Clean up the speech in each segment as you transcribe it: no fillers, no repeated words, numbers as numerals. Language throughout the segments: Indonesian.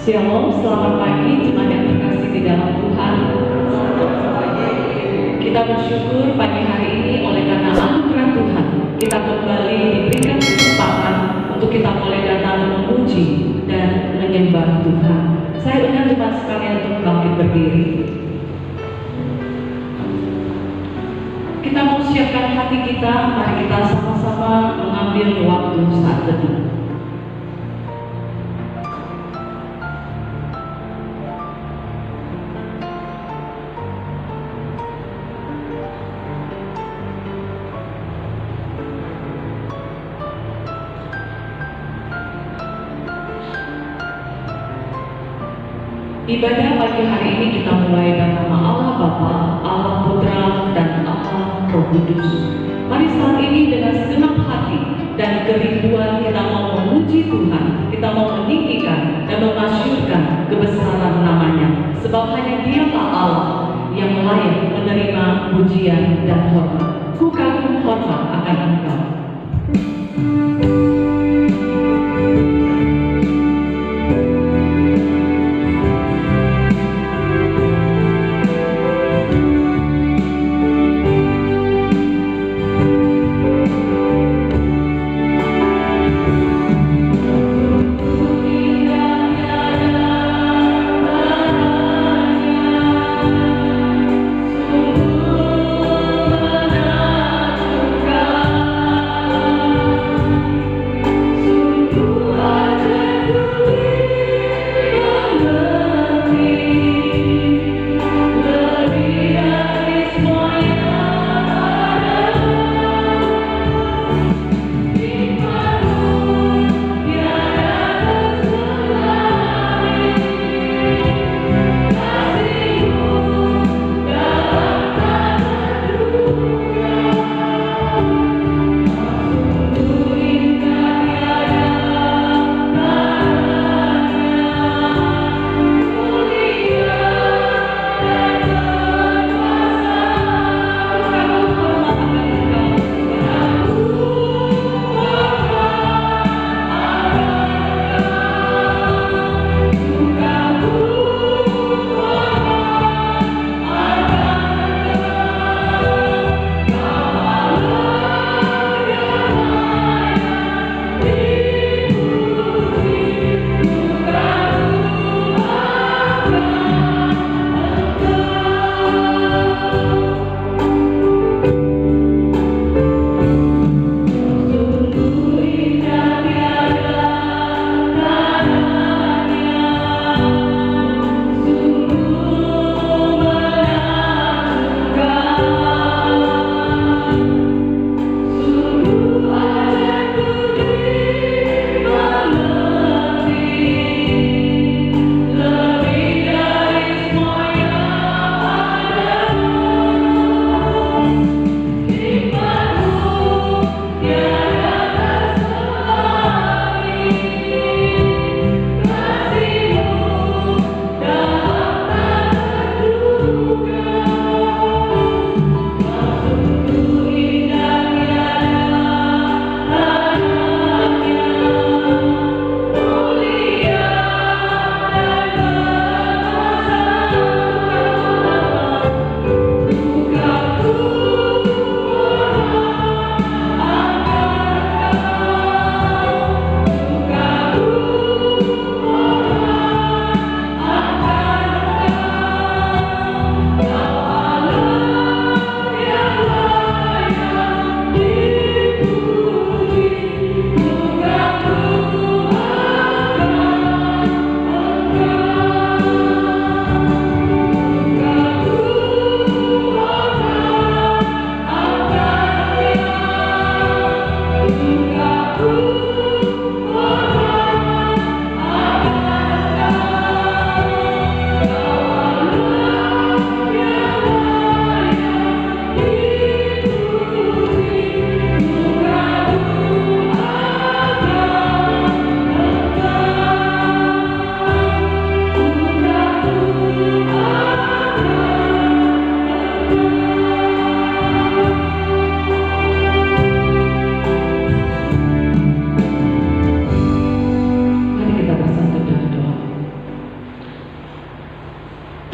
Shalom, selamat pagi jemaat yang terkasih di dalam Tuhan. Kita bersyukur pagi hari ini oleh karena anugerah Tuhan kita kembali diberikan kesempatan untuk kita boleh datang memuji dan menyembah Tuhan. Saya undang jemaat sekalian untuk bangkit berdiri. Kita mau siapkan hati kita, mari kita sama-sama mengambil waktu saat teduh. Ibadah pagi hari ini kita mulai dengan nama Allah Bapa, Allah Putra, dan Allah Roh Kudus. Mari saat ini dengan segenap hati dan kerinduan kita mau memuji Tuhan, kita mau meninggikan dan memasyurkan kebesaran namanya. Sebab hanya Dialah Allah yang layak menerima pujian dan hormat. Ku kagum hormat akan Engkau. Sungguh benar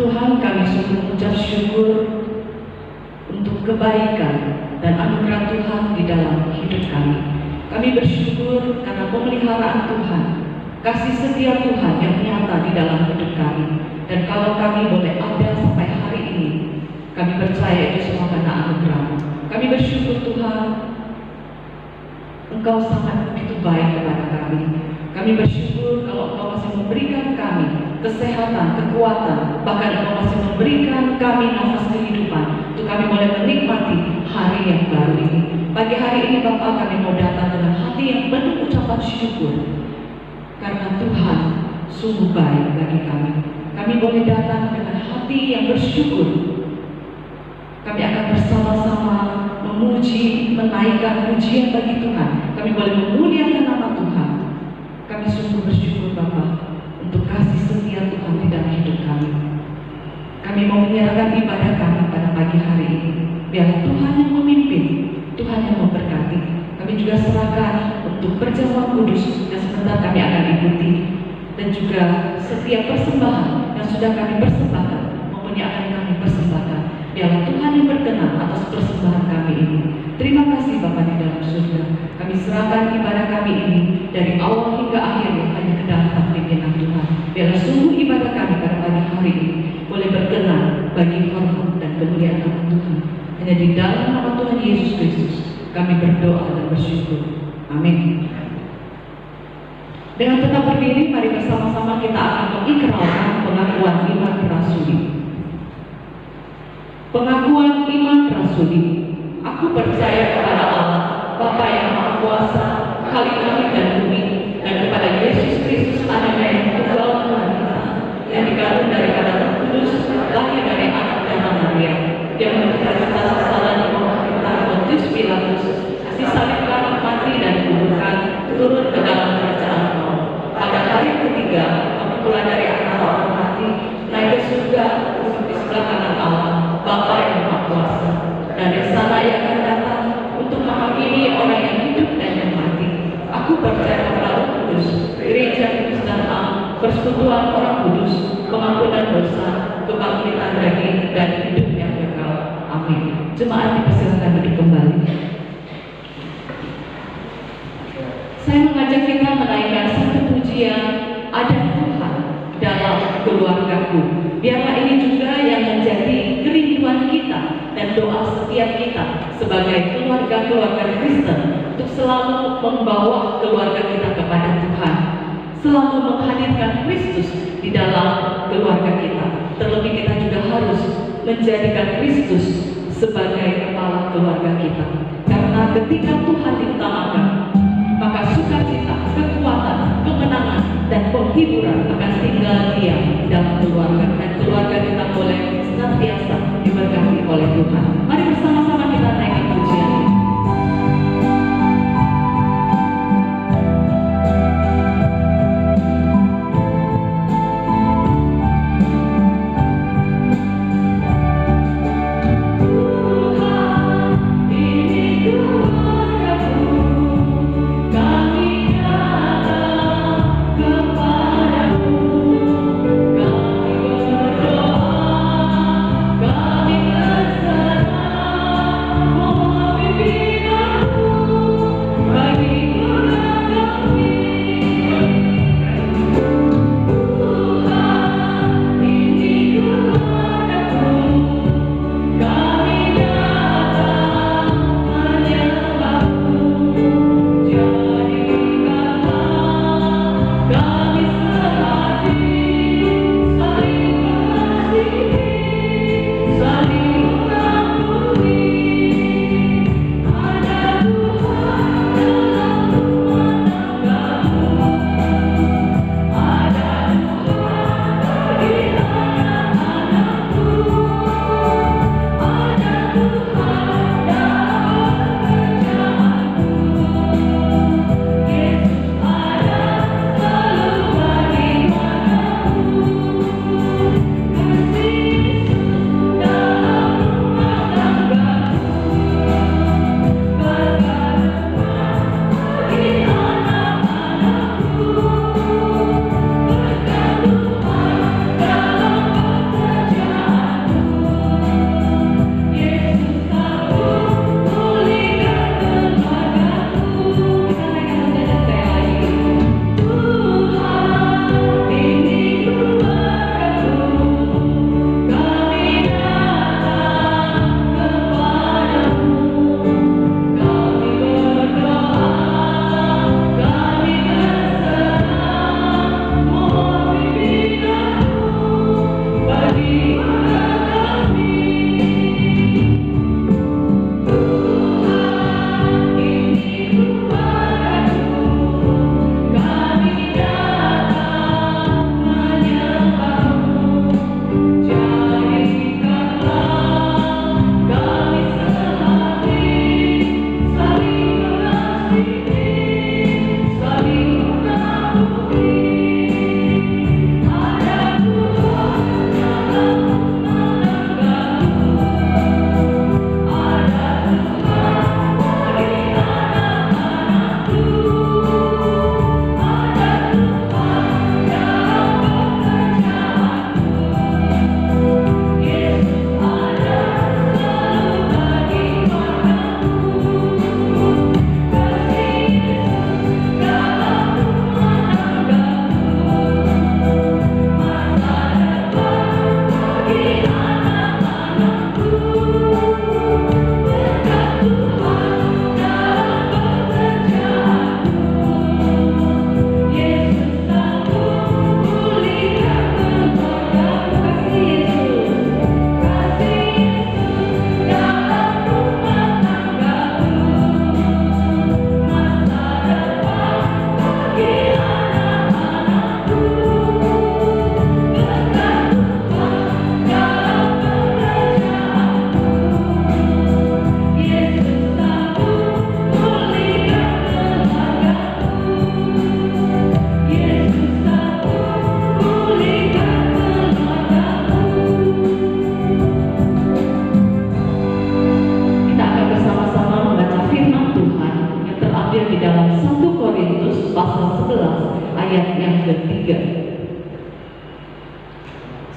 Tuhan, kami sungguh mengucap syukur untuk kebaikan dan anugerah Tuhan di dalam hidup kami. Kami bersyukur karena pemeliharaan Tuhan, kasih setia Tuhan yang nyata di dalam hidup kami. Dan kalau kami boleh ada sampai hari ini, kami percaya itu semua karena anugerah. Kami bersyukur Tuhan, Engkau sangat begitu baik kepada kami. Kami bersyukur kalau Engkau masih memberikan kami kesehatan, kekuatan, bahkan Engkau masih memberikan kami nafas kehidupan untuk kami boleh menikmati hari yang baru ini. Pagi hari ini Bapak, kami mau datang dengan hati yang penuh ucapan syukur karena Tuhan sungguh baik bagi kami. Kami boleh datang dengan hati yang bersyukur. Kami akan bersama-sama memuji, menaikkan pujian bagi Tuhan. Kami boleh memuliakan nama Tuhan. Kami sungguh bersyukur Bapak untuk kasih setia Tuhan di dalam hidup kami. Kami mau menyerahkan ibadah kami pada pagi hari ini. Biar Tuhan yang memimpin, Tuhan yang memberkati. Kami juga serahkan untuk perjamuan kudus yang sebentar kami akan ikuti. Dan juga setiap persembahan yang sudah kami persembahkan maupun yang akan kami persembahkan. Biarlah Tuhan yang berkenan atas persembahan kami ini. Terima kasih Bapa di dalam surga. Kami serahkan ibadah kami ini dari awal hingga akhir hanya ke dalam pimpinan Tuhan. Biarlah sungguh ibadah kami pada pagi hari ini boleh berkenan bagi hormat dan kemuliaan nama Tuhan. Hanya di dalam nama Tuhan Yesus Kristus kami berdoa dan bersyukur. Amin. Dengan tetap berdiri, mari bersama-sama kita akan mengikrarkan pengakuan iman rasuli. Pengakuan iman rasuli. Aku percaya kepada Allah, Bapa yang Maha Kuasa, Khalik langit dan bumi, dan kepada Yesus Kristus anaknya yang tunggal Tuhan kita, yang dikandung dari Roh Kudus, lahir dari anak dan Maria, yang menderita kesalahan di bawah pemerintahan Pontius Pilatus, disalibkan, mati dan dikuburkan, turun ke dalam kerajaan Allah. Pada hari ketiga, kemudian dari antara orang mati, naik ke surga, duduk di sebelah kanan Allah, Bapa yang Maha Kuasa. Dari sana ia akan datang untuk menghakimi orang yang hidup dan yang mati. Aku percaya kepada Roh Kudus, gereja kudus dan am, persekutuan orang kudus, pengampunan dosa, kebangkitan daging dan hidup yang kekal. Amin. Jemaat dipersilakan duduk kembali. Saya mengajak kita menaikkan satu pujian, ada Tuhan dalam keluargaku. Biarlah ini juga yang menjadi kerinduan kita dan doa setiap kita sebagai keluarga-keluarga Kristen untuk selalu membawa keluarga kita kepada Tuhan, selalu menghadirkan Kristus di dalam keluarga kita. Terlebih kita juga harus menjadikan Kristus sebagai kepala keluarga kita. Karena ketika Tuhan diutamakan, maka sukacita, kekuatan, kemenangan, dan penghiburan akan tinggal diam dalam keluarga. Dan keluarga kita boleh senantiasa diberkati oleh Tuhan. Mari bersama-sama kita naikkan pujian ini. Kami berserah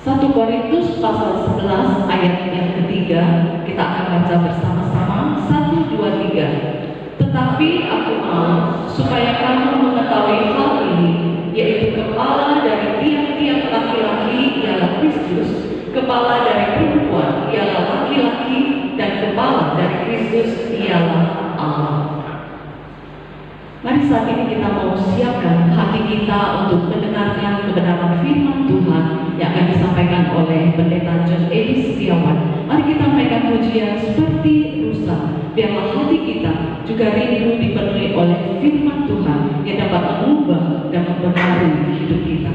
1 Korintus pasal 11 ayat yang ketiga, kita akan baca bersama-sama. 1, 2, 3. Tetapi aku mau supaya kamu mengetahui hal ini, yaitu kepala dari tiap-tiap laki-laki ialah Kristus, kepala dari perempuan ialah laki-laki, dan kepala dari Kristus ialah Allah. Mari saat ini kita mau siapkan hati kita untuk mendengarkan kebenaran firman Tuhan yang akan disampaikan oleh Pendeta John Edi Setiawan. Mari kita mainkan pujian seperti rusa. Biarlah hati kita juga rindu dipenuhi oleh firman Tuhan yang dapat mengubah dan mempengaruhi hidup kita.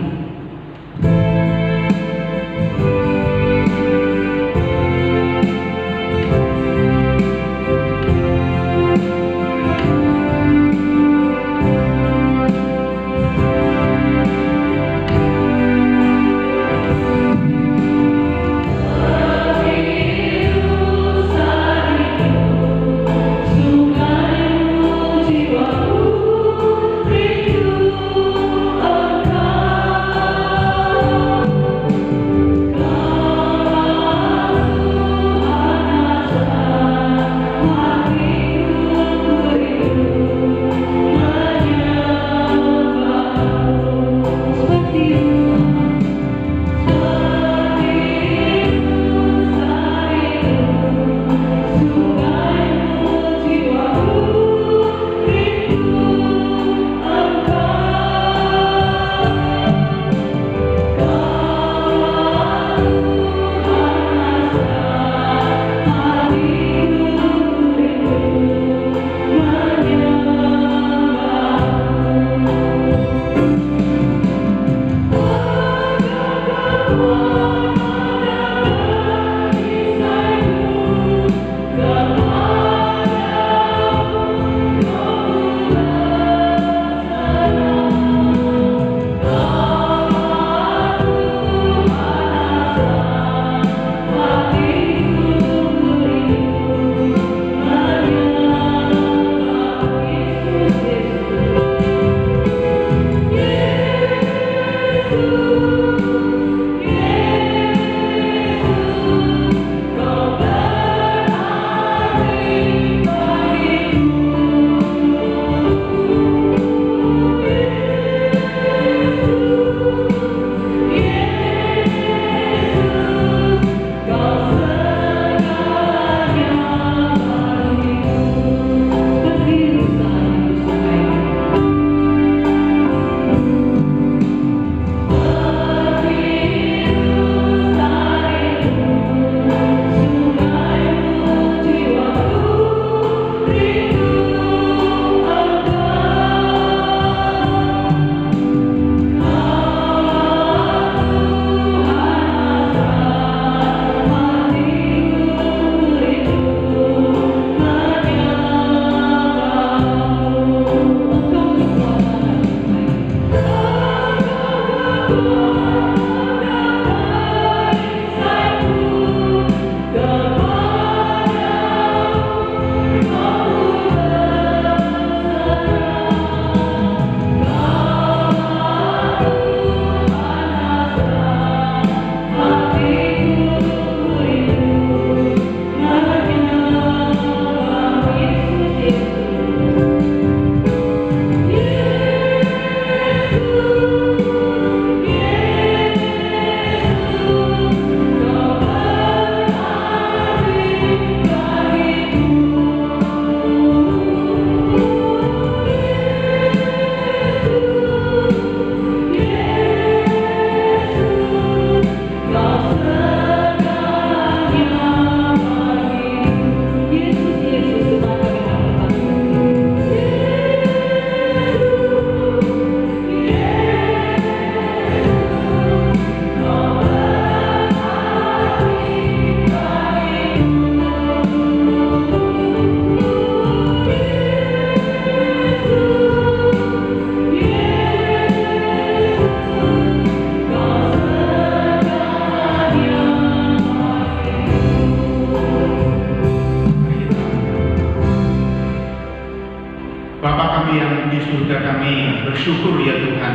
Bapa kami yang di surga, kami bersyukur ya Tuhan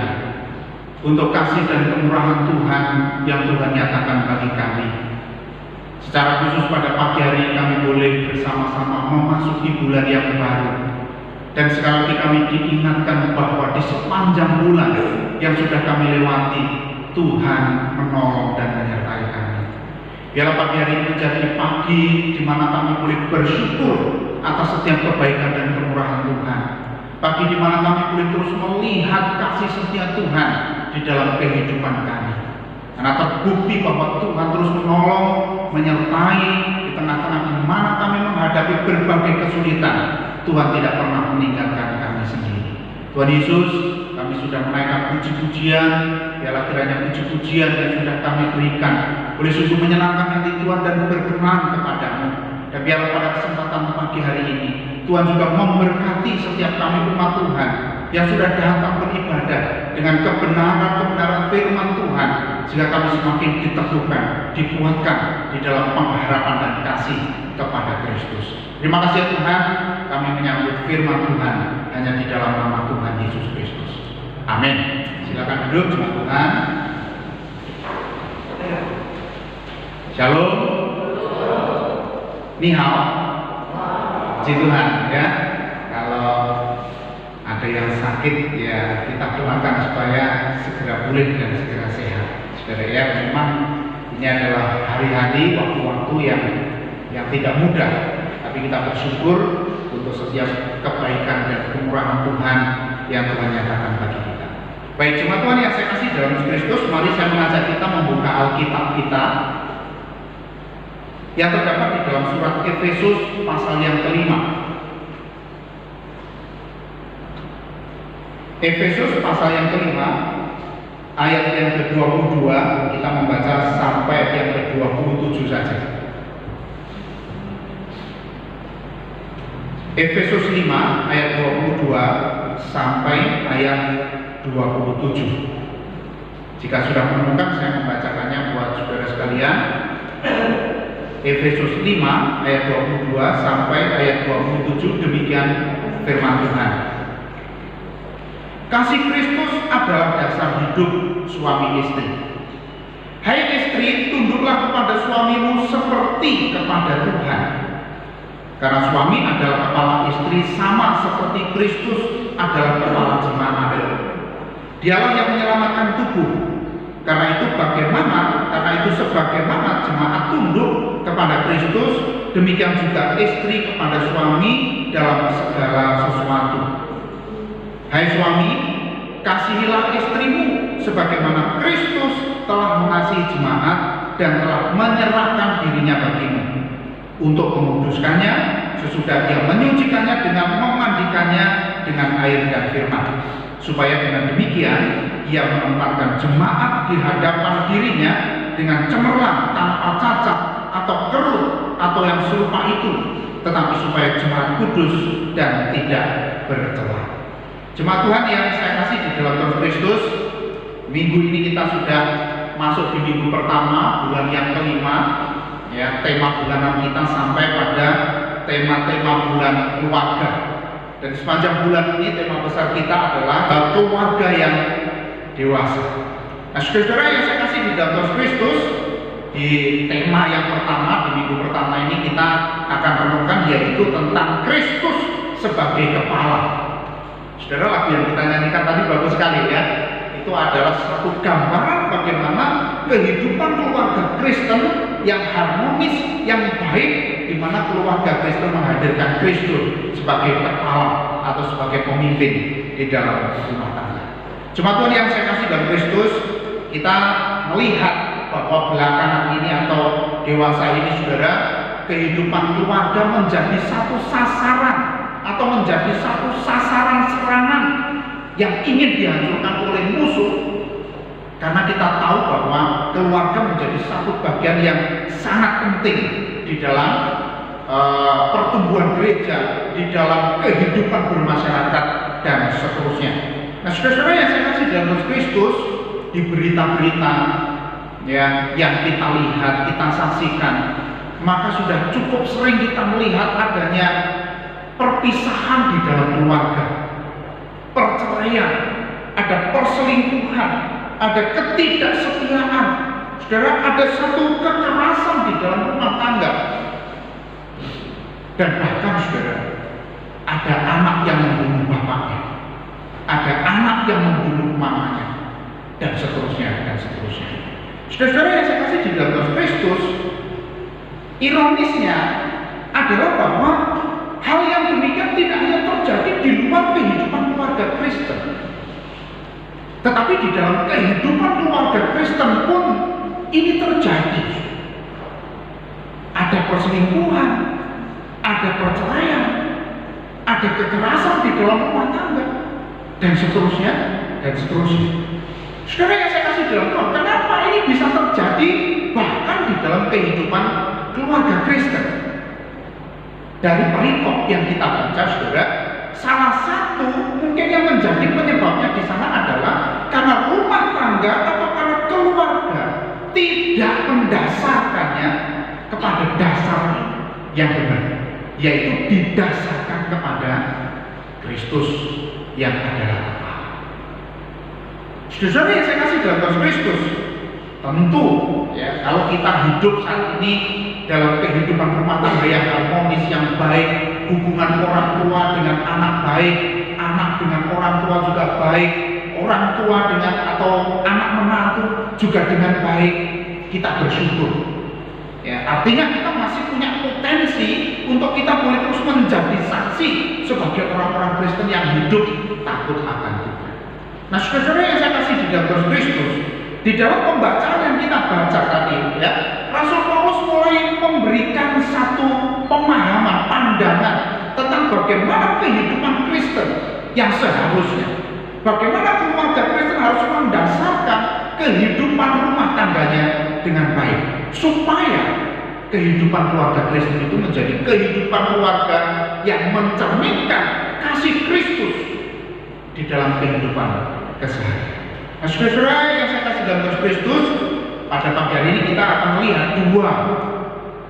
untuk kasih dan kemurahan Tuhan yang Tuhan nyatakan bagi kami. Secara khusus pada pagi hari kami boleh bersama-sama memasuki bulan yang baru. Dan sekali lagi kami diingatkan bahwa di sepanjang bulan yang sudah kami lewati, Tuhan menolong dan menyertai kami. Biarlah pagi hari ini menjadi pagi di mana kami boleh bersyukur atas setiap kebaikan dan kemurahan Tuhan. Pagi di mana kami boleh terus melihat kasih setia Tuhan di dalam kehidupan kami. Karena terbukti bahwa Tuhan terus menolong, menyertai di tengah-tengah di mana kami menghadapi berbagai kesulitan. Tuhan tidak pernah meninggalkan kami sendiri. Tuhan Yesus, kami sudah menaikkan puji-pujian. Biarlah kiranya puji-pujian yang sudah kami berikan boleh sungguh menyenangkan hati Tuhan dan berkenan kepadamu. Dan biarlah pada kesempatan pagi hari ini Tuhan juga memberkati setiap kami umat Tuhan yang sudah datang beribadah dengan kebenaran-kebenaran firman Tuhan, sehingga kami semakin diteguhkan, dikuatkan di dalam pengharapan dan kasih kepada Kristus. Terima kasih Tuhan, kami menyambut firman Tuhan hanya di dalam nama Tuhan Yesus Kristus. Amin. Silakan duduk, jemaat Tuhan. Shalom. Ni hao. Puji Tuhan ya. Kalau ada yang sakit ya kita doakan supaya segera pulih dan segera sehat. Saudara ya, memang ini adalah hari-hari waktu-waktu yang tidak mudah. Tapi kita bersyukur untuk setiap kebaikan dan kemurahan Tuhan yang Tuhan nyatakan bagi kita. Baik jemaat Tuhan yang saya kasih dalam Kristus, mari saya mengajak kita membuka Alkitab kita yang terdapat di dalam surat Efesus pasal yang kelima. Efesus pasal yang kelima, ayat yang ke-22, kita membaca sampai yang ke-27 saja. Efesus 5 ayat 22 sampai ayat 27. Jika sudah menemukan, saya membacakannya buat saudara sekalian. Efesus 5 ayat 22 sampai ayat 27, demikian firman Tuhan. Kasih Kristus adalah dasar hidup suami istri. Hai istri, tunduklah kepada suamimu seperti kepada Tuhan. Karena suami adalah kepala istri sama seperti Kristus adalah kepala jemaat. Dialah yang menyelamatkan tubuh. Karena itu sebagaimana jemaat tunduk kepada Kristus, demikian juga istri kepada suami dalam segala sesuatu. Hai suami, kasihilah istrimu sebagaimana Kristus telah mengasihi jemaat dan telah menyerahkan dirinya bagimu untuk menguduskannya sesudah dia menyucikannya dengan memandikannya dengan air dan firman, supaya dengan demikian ia menempatkan jemaat di hadapan dirinya dengan cemerlang, tanpa cacat atau keruh atau yang serupa itu, tetapi supaya jemaat kudus dan tidak bercela. Jemaat Tuhan yang saya kasih di dalam Tuhan Kristus, minggu ini kita sudah masuk di minggu pertama bulan yang kelima. Ya, tema bulanan kita sampai pada tema-tema bulan keluarga. Dan sepanjang bulan ini tema besar kita adalah keluarga yang dewasa. Nah, saudara yang saya kasih di dalam Kristus, di tema yang pertama, di minggu pertama ini kita akan renungkan yaitu tentang Kristus sebagai kepala. Saudara, lagu yang kita nyanyikan tadi bagus sekali ya. Itu adalah satu gambaran bagaimana kehidupan keluarga Kristen yang harmonis, yang baik, di mana keluarga Kristen menghadirkan Kristus sebagai kepala atau sebagai pemimpin di dalam rumah tangga. Jemaat Tuhan yang saya kasih dalam Kristus, kita melihat bahwa belakangan ini atau dewasa ini, saudara, kehidupan keluarga menjadi satu sasaran atau menjadi satu sasaran serangan yang ingin dihancurkan oleh musuh, karena kita tahu bahwa keluarga menjadi satu bagian yang sangat penting di dalam pertumbuhan gereja, di dalam kehidupan bermasyarakat dan seterusnya. Nah, saudara yang saya kasih dalam Kristus, di berita-berita ya, yang kita lihat, kita saksikan, maka sudah cukup sering kita melihat adanya perpisahan di dalam keluarga, perceraian, ada perselingkuhan, ada ketidaksetiaan, saudara, ada satu kekerasan di dalam rumah tangga, dan bahkan saudara, ada anak yang membunuh bapaknya, ada anak yang membunuh mamanya, dan seterusnya dan seterusnya. Saudara-saudara yang saya kasih di dalam Kristus, ironisnya adalah bahwa hal yang demikian tidak hanya terjadi di luar kehidupan keluarga Kristen, tetapi di dalam kehidupan keluarga Kristen pun ini terjadi. Ada perselingkuhan, ada perceraian, ada kekerasan di dalam rumah tangga, dan seterusnya dan seterusnya. Saudara yang saya kasih dalam Tuhan, kenapa ini bisa terjadi bahkan di dalam kehidupan keluarga Kristen? Dari perikop yang kita baca, saudara, salah satu mungkin yang menjadi penyebabnya di sana adalah karena rumah tangga atau karena keluarga tidak mendasarkannya kepada dasar yang benar, yaitu didasarkan kepada Kristus yang adalah Allah. Saudara yang saya kasih dalam Tuhan Kristus, tentu ya, kalau kita hidup saat ini dalam kehidupan rumah tangga yang harmonis, yang baik, hubungan orang tua dengan anak baik, anak dengan orang tua juga baik, orang tua dengan atau anak menantu juga dengan baik, kita bersyukur. Ya, artinya kita masih punya potensi untuk kita boleh terus menjadi saksi sebagai orang-orang Kristen yang hidup takut akan Tuhan. Nah, saudara yang saya kasih di dalam Kristus, di dalam pembacaan yang kita baca tadi, ya, Rasul Paulus mulai memberikan satu pemahaman, pandangan tentang bagaimana kehidupan Kristen yang seharusnya, bagaimana keluarga Kristen harus mendasarkan kehidupan rumah tangganya dengan baik, supaya kehidupan keluarga Kristen itu menjadi kehidupan keluarga yang mencerminkan kasih Kristus di dalam kehidupan keseharian. Nah, saudara yang saya kasih dalam Kristus, pada pagi hari ini kita akan melihat dua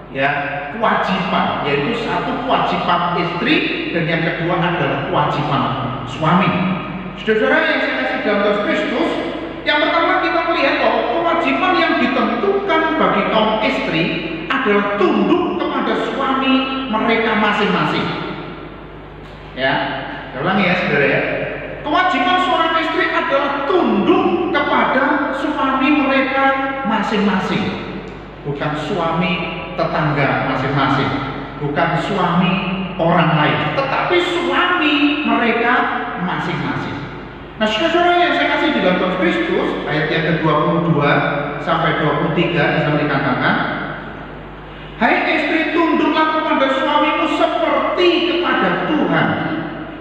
ya kewajiban, yaitu satu kewajiban istri dan yang kedua adalah kewajiban suami. Saudara yang saya kasih dalam Kristus, yang pertama kita melihat bahwa kewajiban yang ditentukan bagi kaum istri adalah tunduk kepada suami mereka masing-masing. Ya, saya ulangi ya saudara ya. Kewajiban seorang istri adalah tunduk kepada suami mereka masing-masing, bukan suami tetangga masing-masing, bukan suami orang lain, tetapi suami mereka masing-masing. Nah, saudara yang saya kasih di dalam Kristus, ayat yang ke-22 sampai 23 bisa dikatakan, hai istri, tunduklah kepada suamimu seperti kepada Tuhan.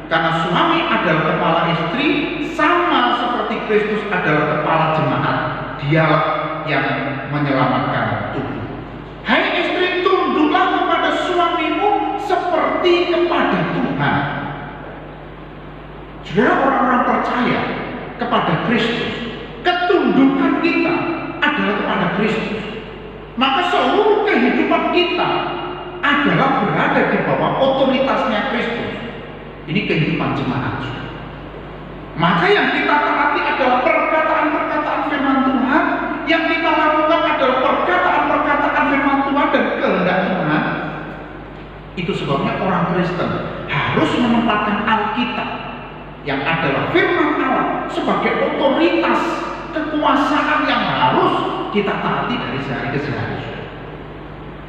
Karena suami adalah kepala istri, sama seperti Kristus adalah kepala jemaat. Dialah yang menyelamatkan tubuh. Hai istri, tunduklah kepada suamimu seperti kepada Tuhan. Saudara, orang-orang percaya kepada Kristus, ketundukan kita adalah kepada Kristus. Maka seluruh kehidupan kita adalah berada di bawah otoritasnya Kristus. Ini kehidupan jemaat. Maka yang kita taati adalah perkataan-perkataan firman Tuhan, yang kita lakukan adalah perkataan-perkataan firman Tuhan dan kehendak Tuhan. Itu sebabnya orang Kristen harus menempatkan Alkitab yang adalah firman Allah sebagai otoritas kekuasaan yang harus kita taati dari sehari ke sehari.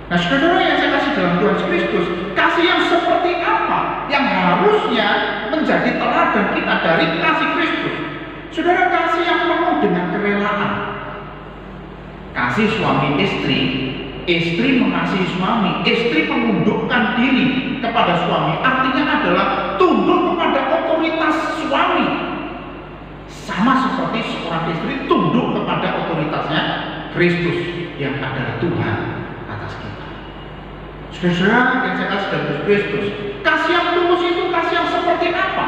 Nah, saudara yang saya kasih dalam Tuhan Kristus, kasih yang seperti apa yang harusnya menjadi teladan kita dari kasih Kristus? Saudara, kasih yang penuh dengan kerelaan. Kasih suami istri, istri mengasihi suami, istri menundukkan diri kepada suami, artinya adalah tunduk kepada otoritas suami. Sama seperti seorang istri tunduk kepada otoritasnya Kristus yang adalah Tuhan atas kita. Saudara yang saya kasih dalam Kristus, kasih yang tulus itu kasih yang seperti apa?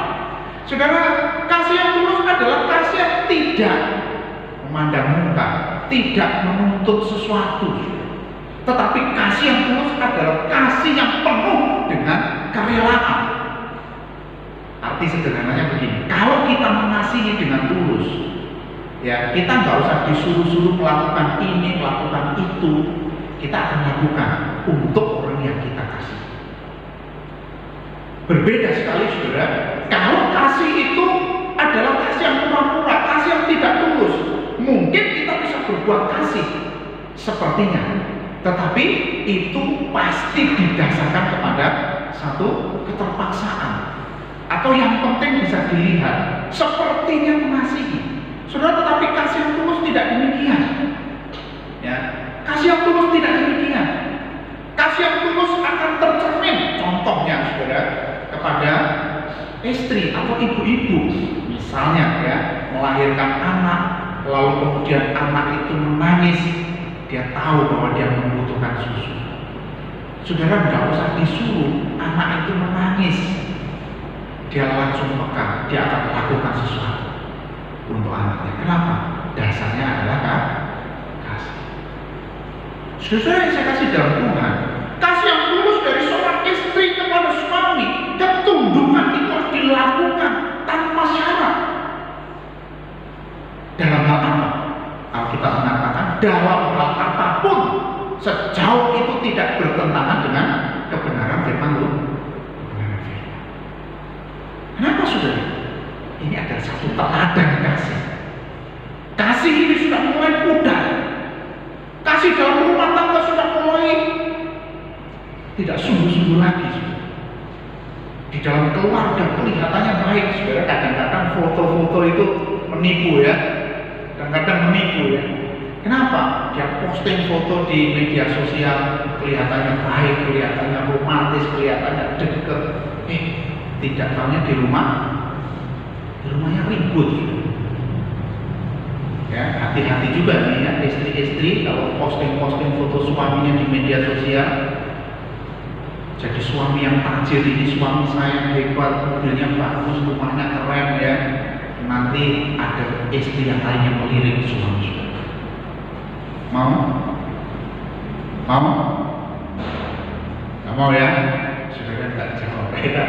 Saudara, kasih yang tulus adalah kasih yang tidak memandang muka, tidak menuntut sesuatu, tetapi kasih yang tulus adalah kasih yang penuh dengan kerelaan. Arti sederhananya begini, kalau kita mengasihi dengan tulus, Ya, kita nggak usah disuruh-suruh melakukan ini, melakukan itu. Kita akan lakukan untuk orang yang kita kasih. Berbeda sekali, saudara. Kalau kasih itu adalah kasih yang pura-pura, kasih yang tidak tulus, mungkin kita bisa berbuat kasih sepertinya, tetapi itu pasti didasarkan kepada satu keterpaksaan, atau yang penting bisa dilihat sepertinya mengasihi. Saudara, tetapi kasih yang tulus tidak demikian. Ya, kasih yang tulus tidak demikian. Kasih yang tulus akan tercermin, contohnya, saudara, kepada istri atau ibu-ibu, misalnya ya, melahirkan anak, lalu kemudian anak itu menangis, dia tahu bahwa dia membutuhkan susu. Saudara, nggak usah disuruh anak itu menangis, dia langsung peka, dia akan melakukan sesuatu untuk anaknya. Kenapa? Dasarnya adalah kasih. Saudara yang saya kasih dalam Tuhan, kasih yang tulus dari seorang istri kepada suami, ketundukan itu harus dilakukan tanpa syarat. Dalam hal apa? Alkitab mengatakan dalam hal apapun, sejauh itu tidak bertentangan dengan kebenaran firman Tuhan. Kenapa, saudara? Ini adalah satu teladan kasih. Kasih ini sudah mulai pudar. Kasih dalam rumah tangga sudah mulai tidak sungguh-sungguh lagi, saudara. Di dalam keluarga kelihatannya baik, saudara. Kadang-kadang foto-foto itu menipu ya. Kadang-kadang menipu ya. Kenapa? Dia posting foto di media sosial, kelihatannya baik, kelihatannya romantis, kelihatannya dekat. Tidak tahunya di rumahnya ribut. Ya, hati-hati juga nih ya, istri-istri kalau posting-posting foto suaminya di media sosial. Jadi suami yang tajir ini, suami saya hebat, mobilnya bagus, rumahnya keren ya. Nanti ada istri yang lain yang melirik suami. Mau? Nggak mau ya? Saudara nggak jawab ya.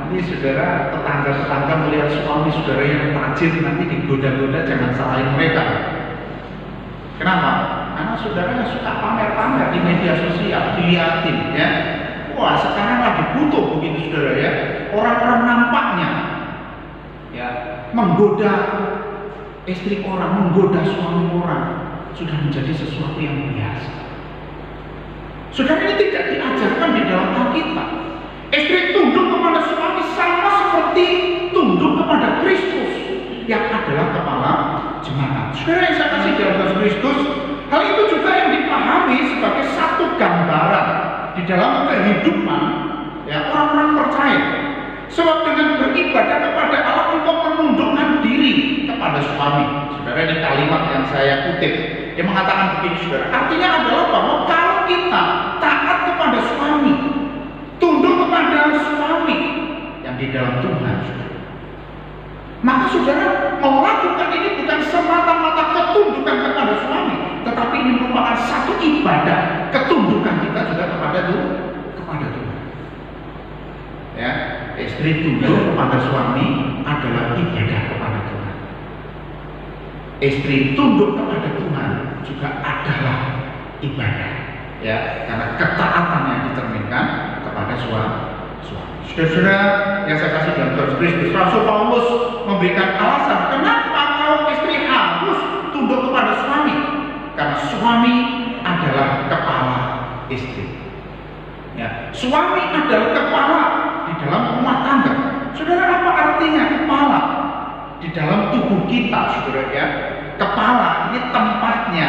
Nanti saudara, tetangga-tetangga melihat suami saudara yang tajir, nanti digoda-goda, jangan salahin mereka. Kenapa? Karena saudara suka pamer-pamer di media sosial, dilihatin ya. Wah, sekarang lagi butuh begitu, saudara ya. Orang-orang nampaknya ya menggoda istri orang, menggoda suami orang, sudah menjadi sesuatu yang biasa. Saudara, ini tidak diajarkan di dalam Alkitab. Istri tunduk kepada suami sama seperti tunduk kepada Kristus yang adalah kepala jemaat. Saudara yang saya kasih dalam Kristus, hal itu juga yang dipahami sebagai satu gambaran di dalam kehidupan ya orang-orang percaya. Sebab dengan beribadah kepada Allah, engkau menundukkan diri kepada suami. Saudara, ini kalimat yang saya kutip. Dia mengatakan begini, saudara. Artinya adalah bahwa kalau kita taat kepada suami, tunduk kepada suami yang di dalam Tuhan, saudara, maka saudara melakukan ini bukan semata-mata ketundukan kepada suami, tetapi ini merupakan satu ibadah ketundukan kita juga kepada Tuhan. Ya, istri tunduk kepada suami adalah ibadah kepada Tuhan. Istri tunduk kepada Tuhan juga adalah ibadah. Ya, karena ketaatan yang dicerminkan kepada suami. Saudara-saudara yang saya kasih dalam Kristus, Rasul Paulus memberikan alasan kenapa kaum istri harus tunduk kepada suami. Karena suami adalah kepala istri. Ya, suami adalah kepala di dalam rumah tangga. Saudara, apa artinya kepala di dalam tubuh kita, saudara ya? Kepala ini tempatnya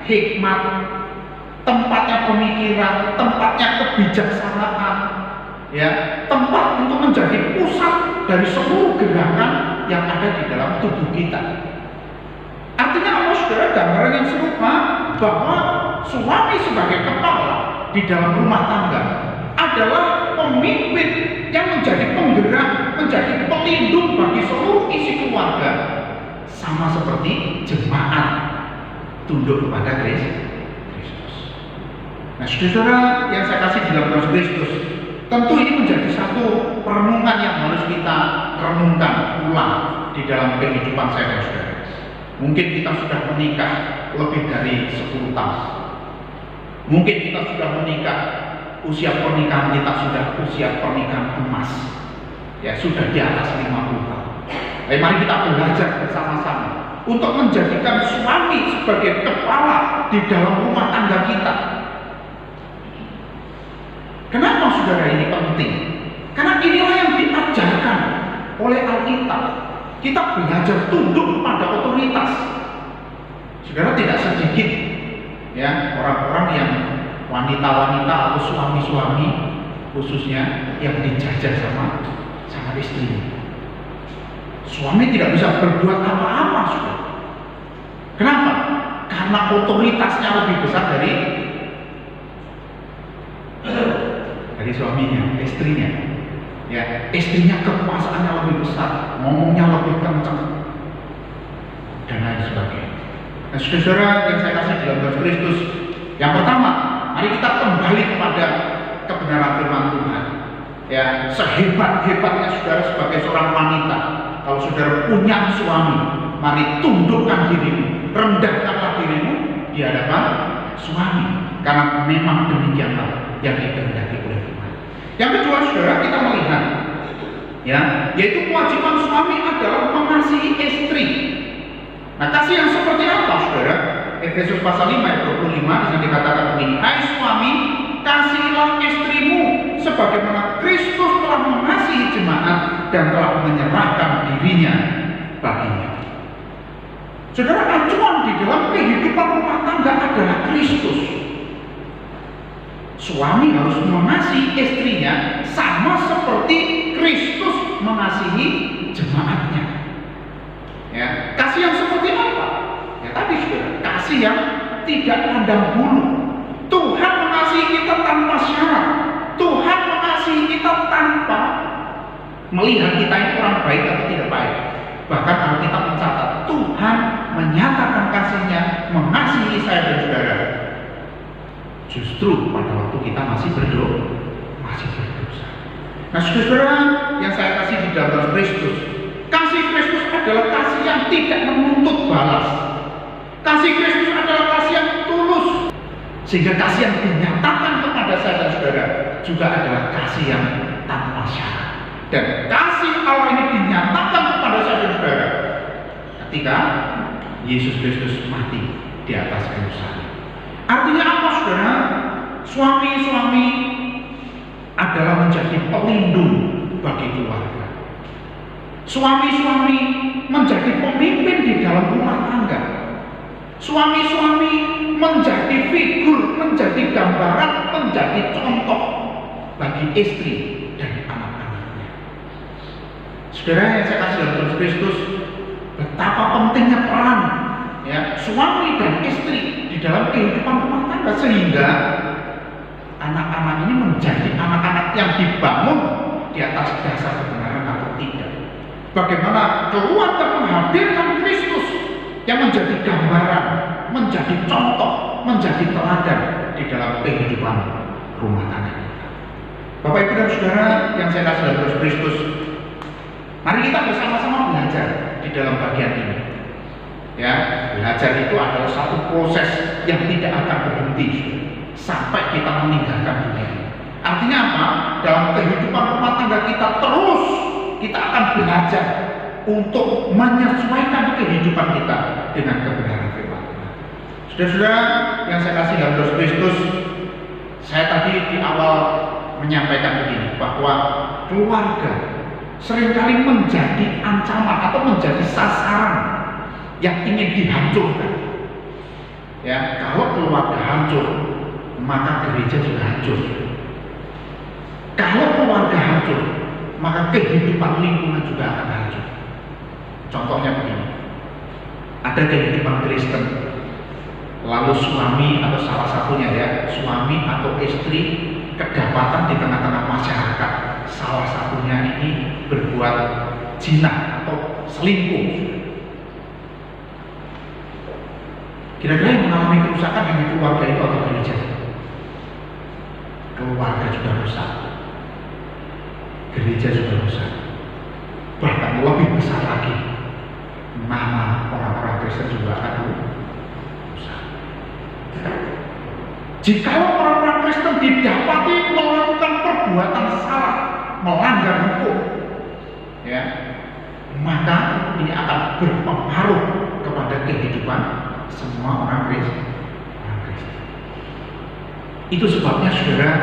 hikmat, tempatnya pemikiran, tempatnya kebijaksanaan, ya, tempat untuk menjadi pusat dari seluruh gerakan yang ada di dalam tubuh kita. Artinya apa, saudara? Gambaran yang serupa bahwa suami sebagai kepala di dalam rumah tangga adalah pemimpin yang menjadi penggerak, menjadi pelindung bagi seluruh isi keluarga, sama seperti jemaat tunduk kepada Kristus. Nah, saudara yang saya kasih di dalam Kristus, tentu ini menjadi satu perenungan yang harus kita renungkan ulang di dalam kehidupan saya dan saudara. Mungkin kita sudah menikah lebih dari 10 tahun. Mungkin kita sudah menikah, usia pernikahan kita sudah usia pernikahan emas. Ya, sudah di atas 50 tahun. Mari kita belajar bersama-sama untuk menjadikan suami sebagai kepala di dalam rumah tangga kita. Kenapa saudara ini penting? Karena inilah yang diajarkan oleh Alkitab. Kita belajar tunduk pada otoritas. Saudara, tidak sedikit ya orang-orang yang wanita-wanita atau suami-suami khususnya yang dijajah sama istrinya. Suami tidak bisa berbuat apa-apa, saudara. Kenapa? Karena otoritasnya lebih besar dari suaminya, istrinya. Ya, istrinya kekuasaannya lebih besar, ngomongnya lebih kencang, dan lain sebagainya. Nah, saudara yang saya kasih di dalam Kristus, yang pertama, mari kita kembali kepada kebenaran firman Tuhan. Ya, sehebat-hebatnya saudara sebagai seorang wanita, kalau saudara punya suami, mari tundukkan dirimu, rendahkanlah dirimu di hadapan suami, karena memang demikianlah yang dikehendaki oleh Tuhan. Yang kedua, saudara, kita melihat ya, yaitu kewajiban suami adalah mengasihi istri. Nah, kasih yang seperti apa, saudara? Efesus pasal 5 ayat 25 di sana dikatakan begini, hai suami, kasihilah istrimu sebagaimana Kristus telah mengasihi jemaat dan telah menyerahkan dirinya baginya. Saudara, acuan di dalam kehidupan rumah tangga adalah Kristus. Suami harus mengasihi istrinya sama seperti Kristus mengasihi jemaatnya. Ya, kasih yang seperti apa? Ya tadi saudara, kasih yang tidak pandang bulu. Tuhan mengasihi kita tanpa syarat. Tuhan mengasihi kita tanpa melihat kita ini orang baik atau tidak baik. Bahkan Alkitab mencatat Tuhan menyatakan kasihnya mengasihi saya dan saudara justru pada waktu kita masih berdosa. Nah, saudara yang saya kasih di dalam Kristus, kasih Kristus adalah kasih yang tidak menuntut balas. Kasih Kristus adalah kasih yang tulus, sehingga kasih yang dinyatakan kepada saya dan saudara juga adalah kasih yang tanpa syarat. Dan kasih Allah ini dinyatakan kepada saya dan saudara ketika Yesus Kristus mati di atas kayu salib. Artinya apa, saudara? Suami-suami adalah menjadi pelindung bagi keluarga. Suami-suami menjadi pemimpin di dalam rumah tangga. Suami-suami menjadi figur, menjadi gambaran, menjadi contoh bagi istri dan anak-anaknya. Saudara yang saya kasih dalam Kristus, betapa pentingnya peran ya suami dan istri di dalam kehidupan rumah tangga, sehingga anak-anak ini menjadi anak-anak yang dibangun di atas dasar kebenaran atau tidak. Bagaimana keluarga menghadirkan Kristus yang menjadi gambaran, menjadi contoh, menjadi teladan di dalam kehidupan rumah tangga kita. Bapak, Ibu, dan saudara yang saya kasih dalam Kristus, mari kita bersama-sama belajar di dalam bagian ini. Ya, belajar itu adalah satu proses yang tidak akan berhenti sampai kita meninggalkan dunia. Artinya apa? Dalam kehidupan rumah tangga kita terus kita akan belajar untuk menyesuaikan kehidupan kita dengan kebenaran firman Tuhan. Saudara-saudara yang saya kasih dalam Kristus, saya tadi di awal menyampaikan begini, bahwa keluarga seringkali menjadi ancaman atau menjadi sasaran yang ingin dihancurkan. Ya, kalau keluarga hancur, maka gereja juga hancur. Kalau keluarga hancur, maka kehidupan lingkungan juga akan hancur. Contohnya begini, ada kehidupan Kristen, lalu suami atau salah satunya ya, suami atau istri kedapatan di tengah-tengah masyarakat, salah satunya ini berbuat zina atau selingkuh. Kira-kira yang mengalami kerusakan hanya keluarga itu atau gereja? Keluarga juga rusak, gereja juga rusak, bahkan lebih besar lagi nama orang-orang Kristen juga akan rusak. Jika orang-orang Kristen didapati melakukan perbuatan salah, melanggar hukum, ya, maka ini akan berpengaruh kepada kehidupan semua orang Kristen. Itu sebabnya saudara,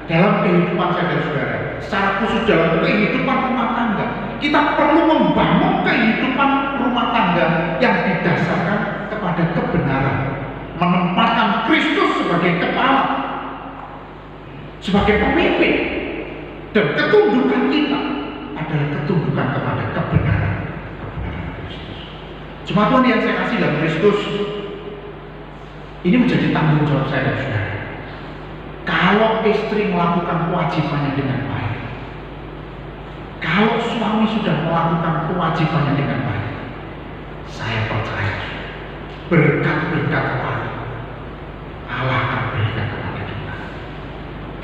dalam kehidupan saya dan saudara, secara khusus dalam kehidupan rumah tangga, kita perlu membangun kehidupan rumah tangga yang didasarkan kepada kebenaran, menempatkan Kristus sebagai kepala, sebagai pemimpin, dan ketundukan kita adalah ketundukan kepada kebenaran Kristus. Jemaat Tuhan yang saya kasih dalam Kristus, ini menjadi tanggung jawab saya dan saudara. Kalau istri melakukan kewajibannya dengan baik, kalau suami sudah melakukan kewajibannya dengan baik, saya percaya berkat-berkat Allah akan berikan kepada kita.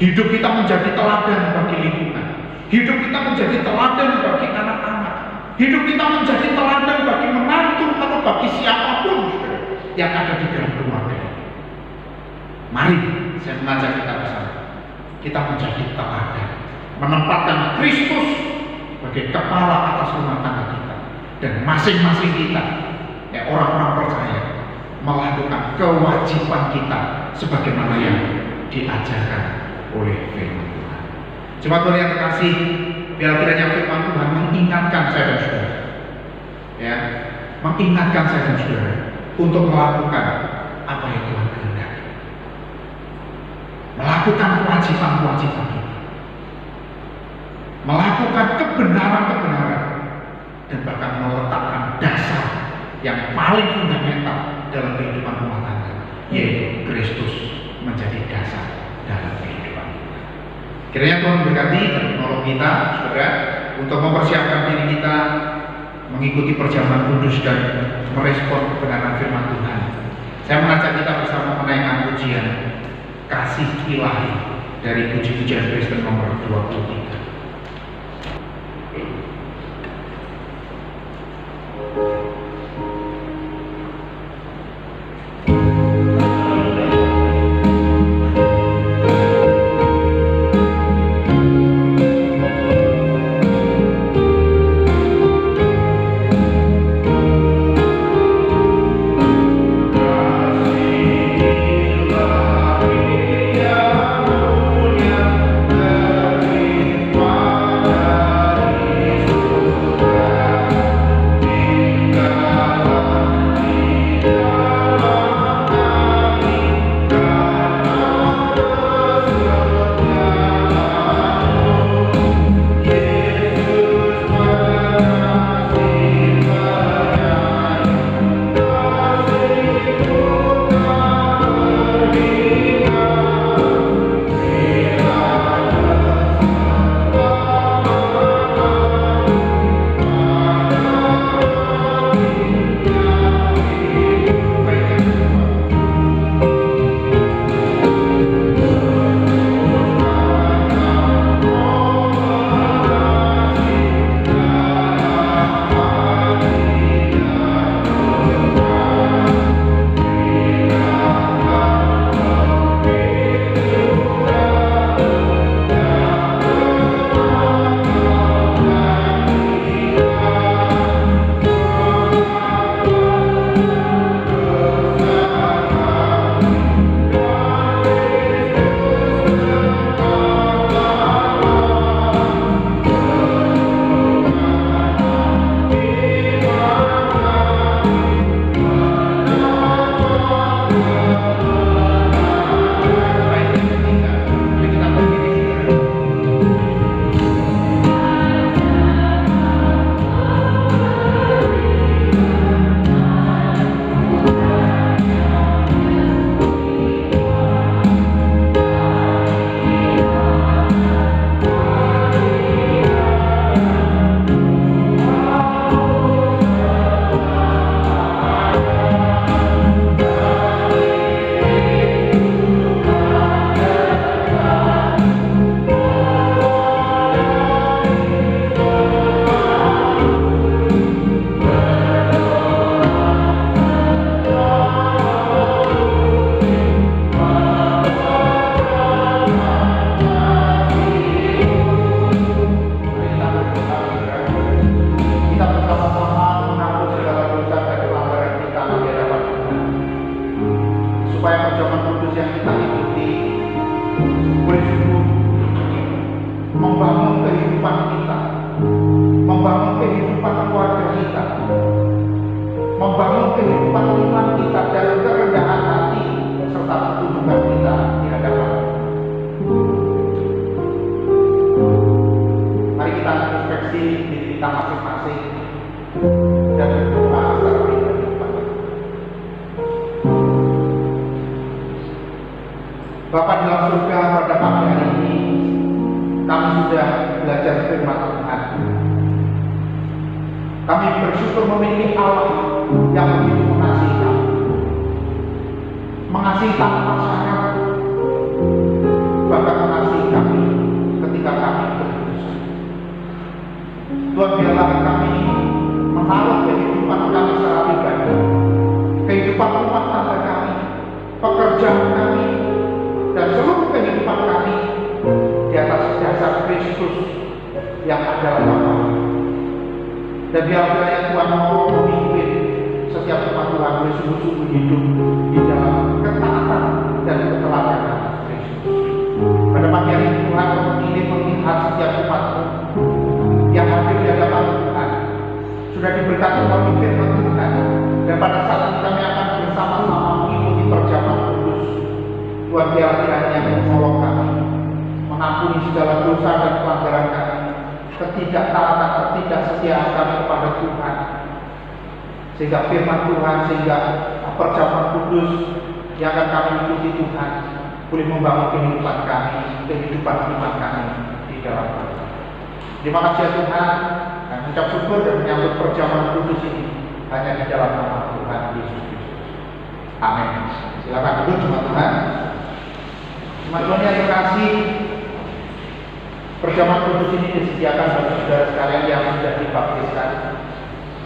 Hidup kita menjadi teladan bagi lingkungan, hidup kita menjadi teladan bagi anak-anak, hidup kita menjadi teladan bagi menantu atau bagi siapapun yang ada di dalam keluarga. Mari saya mengajak kita bersama, kita menjadi teladan, menempatkan Kristus sebagai kepala atas rumah tangga kita, dan masing-masing kita, ya orang-orang percaya, melakukan kewajiban kita sebagaimana yang diajarkan oleh firman Tuhan. Jemaat Tuhan yang terkasih, biar kiranya firman Tuhan mengingatkan saya dan saudara, ya, mengingatkan saya dan saudara untuk melakukan apa yang Tuhan kehendaki, melakukan kewajiban-kewajiban kita, melakukan kebenaran-kebenaran, dan bahkan meletakkan dasar yang paling fundamental dalam kehidupan rumah tangga, yaitu Kristus menjadi dasar dalam kehidupan kita. Kiranya Tuhan berkati dan menolong kita, saudara, untuk mempersiapkan diri kita mengikuti perjamuan kudus dan merespon kebenaran firman Tuhan. Saya mengajak kita bersama menaikkan pujian Kasih Ilahi dari puji-pujian Kristen nomor 23. supaya perjamuan kudus yang kita ikuti boleh sungguh membangun kehidupan kita, membangun kehidupan keluarga kita, membangun kehidupan iman kita dan kerendahan hati serta ketundukan kita di hadapan. Mari kita introspeksi diri kita masing-masing dan berdoa secara pribadi kepada Bapa di dalam surga. Pada pagi hari ini kami sudah belajar firman Tuhan. Kami bersyukur memiliki Allah yang begitu mengasihi kami, mengasihi tanpa syarat, bahkan mengasihi kami ketika kami berdosa. Tuhan, biarlah kami menaruh kehidupan kami secara pribadi, kehidupan rumah tangga kami, pekerjaan kami, dan seluruh kehidupan kami di atas dasar Kristus yang adalah Bapa. Dan biarlah Tuhan mau memimpin setiap umat Tuhan bersungguh-sungguh hidup di dalam ketaatan dan keteladanan Kristus. Pada pagi hari ini Tuhan memilih melihat setiap umat-Mu yang hadir di hadapan Tuhan sudah diberkati oleh firman Tuhan, dan pada saat ini kami akan bersama-sama mengikuti perjamuan kudus. Tuhan, biarlah kiranya menolong kami, mengampuni segala dosa dan pelanggaran kami, ketidaktaatan, ketidaksetiaan kami kepada Tuhan, sehingga firman Tuhan, sehingga perjamuan kudus yang akan kami ikuti Tuhan boleh membangun kehidupan kami, kehidupan iman kami di dalam Tuhan. Terima kasih ya Tuhan, dan mengucap syukur dan menyambut perjamuan kudus ini hanya di dalam nama Tuhan Yesus Kristus. Amin. Silakan duduk jemaat Tuhan. Jemaat Tuhan yang terkasih, perjamuan kudus ini disediakan bagi saudara sekalian yang sudah dibaptiskan,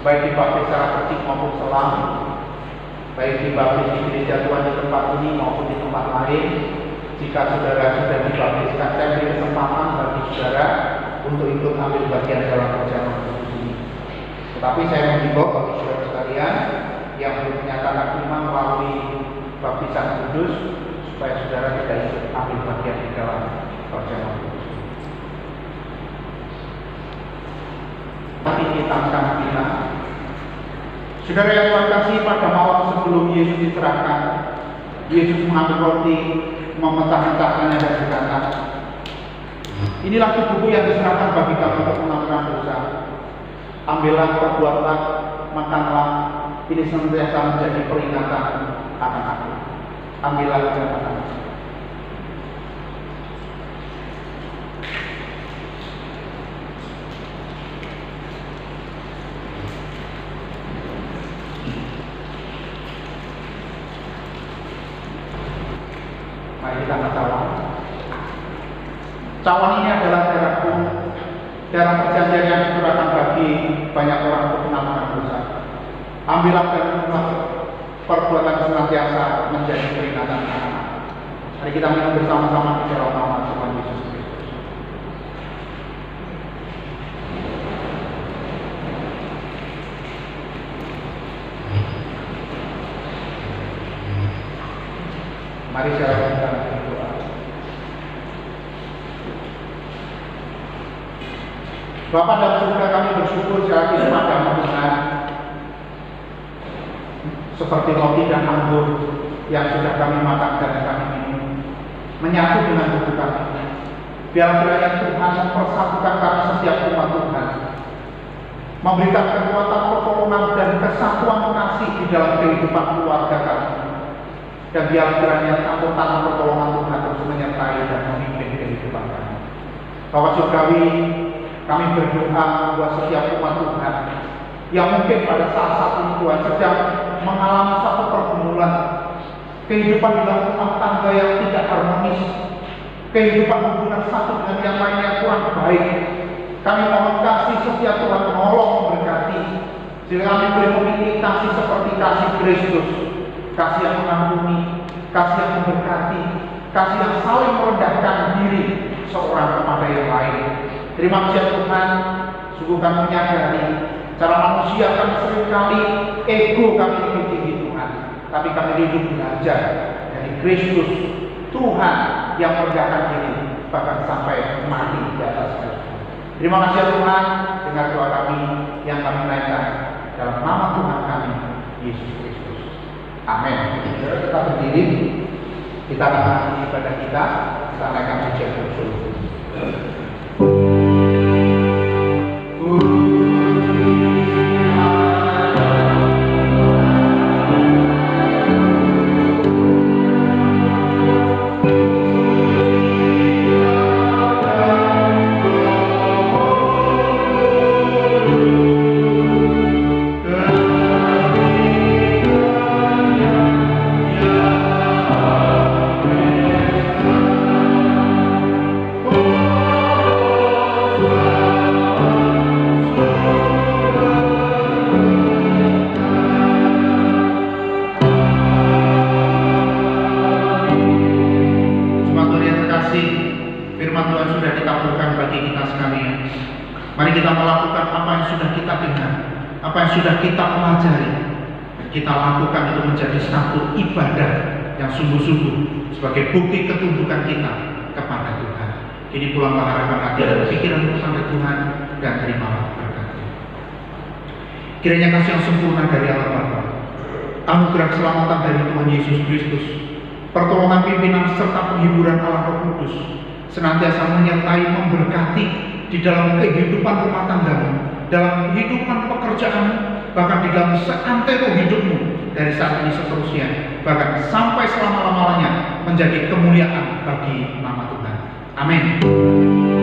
baik dibaptis secara kecil maupun selam, baik dibaptis di gereja Tuhan di tempat ini maupun di tempat lain. Jika saudara sudah dibaptiskan, saya beri kesempatan bagi saudara untuk ikut ambil bagian dalam perjamuan kudus ini. Tetapi saya menghimbau bagi saudara sekalian yang belum menyatakan iman melalui baptisan kudus, supaya saudara tidak ikut ambil bagian di dalam perjamuan kudus. Tapi kita akan bilang, saudara yang Tuhan kasih, pada malam sebelum Yesus diserahkan, Yesus mengambil roti, memecah-mecahkannya dan berkata, inilah tubuhku yang diserahkan bagi kamu untuk mengampuni dosa. Ambillah, perbuatlah, makanlah, ini senantiasa menjadi peringatan akan aku. Ambillah dan makanlah. Mari kita cawan. Cawan ini adalah darahku, darah perjanjian yang dicurahkan bagi banyak orang untuk pengampunan dosa. Ambillah dan minumlah, perbuatan senantiasa menjadi peringatan anak. Mari kita minum bersama-sama di dalam nama Tuhan Yesus Kristus. Mari saya lakukan berdoa. Bapa dalam surga, kami bersyukur sekali lagi kepada Tuhan, seperti roti dan anggur yang sudah kami makan dan kami minum, menyatu dengan tubuh kami. Biar kiranya Tuhan mempersatukan kami setiap umat Tuhan, memberikan kekuatan pertolongan dan kesatuan kasih di dalam kehidupan keluarga kami. Dan biar kiranya campur tangan pertolongan Tuhan terus menyertai dan memimpin kehidupan kami. Bapak Surgawi, kami berdoa buat setiap umat Tuhan yang mungkin pada saat ini Tuhan sedang mengalami satu pergumulan, kehidupan dalam rumah tangga yang tidak harmonis, kehidupan hubungan satu dengan yang lainnya kurang baik. Kami mohon kasih setiap Tuhan menolong memberkati, sehingga kami boleh memiliki kasih seperti kasih Kristus, kasih yang mengampuni, kasih yang memberkati, kasih yang saling merendahkan diri seorang kepada yang lain. Terima kasih Tuhan, sungguh kami menyadari cara manusia kami seringkali ego kami lebih tinggi Tuhan, tapi kami hidup belajar dari Kristus Tuhan yang merendahkan diri bahkan sampai mati di atas kayu. Terima kasih ya Tuhan, dengar doa kami yang kami naikkan dalam nama Tuhan kami Yesus Kristus. Amin. Saudara tetap berdiri, kita akan mengakhiri ibadah kita naikkan pujian bersyukur. Mari kita melakukan apa yang sudah kita dengar, apa yang sudah kita pelajari. Kita lakukan itu menjadi satu ibadah yang sungguh-sungguh sebagai bukti ketundukan kita kepada Tuhan. Kini pulanglah harapan hati dan pikiran kepada Tuhan dan terimalah berkatnya. Kiranya kasih yang sempurna dari Allah Bapa, anugerah keselamatan dari Tuhan Yesus Kristus, pertolongan pimpinan serta penghiburan Allah Roh Kudus senantiasa menyertai memberkati di dalam kehidupan rumah tanggamu, dalam kehidupan pekerjaan, bahkan di dalam seantero hidupmu dari saat ini seterusnya, bahkan sampai selama-lamanya menjadi kemuliaan bagi nama Tuhan. Amin.